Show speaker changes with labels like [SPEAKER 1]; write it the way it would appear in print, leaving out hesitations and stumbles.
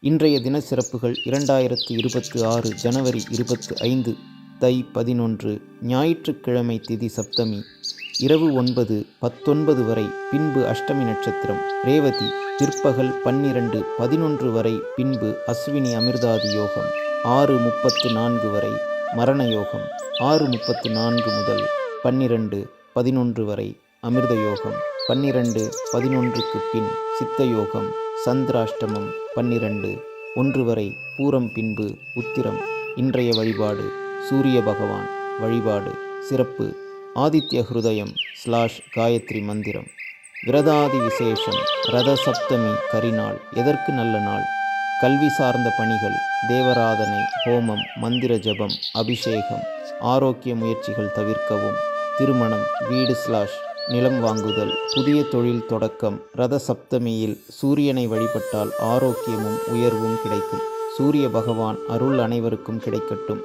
[SPEAKER 1] இன்றைய தின சிறப்புகள் 2026 ஜனவரி 25 தை 11 ஞாயிற்றுக்கிழமை திதி சப்தமி இரவு 9:19 வரை பின்பு அஷ்டமி நட்சத்திரம் ரேவதி பிற்பகல் 12:11 வரை பின்பு அஸ்வினி அமிர்தாதி யோகம் 6:34 வரை மரண யோகம் 6:34 முதல் 12:11 வரை அமிர்த யோகம் 12:11க்கு பின் சித்த யோகம் சந்திராஷ்டமம் 12:1 வரை பூரம் பின்பு உத்திரம். இன்றைய வழிபாடு சூரிய பகவான் வழிபாடு சிறப்பு ஆதித்ய ஹிருதயம் / காயத்ரி மந்திரம். விரதாதி விசேஷம் ரத சப்தமி கரிநாள். எதற்கு நல்ல நாள்? கல்வி சார்ந்த பணிகள், தேவராதனை, ஹோமம், மந்திர ஜபம், அபிஷேகம். ஆரோக்கிய முயற்சிகள் தவிர்க்கவும். திருமணம், வீடு / நிலம் வாங்குதல், புதிய தொழில் தொடக்கம். ரத சப்தமியில் சூரியனை வழிபட்டால் ஆரோக்கியமும் உயர்வும் கிடைக்கும். சூரிய பகவான் அருள் அனைவருக்கும் கிடைக்கட்டும்.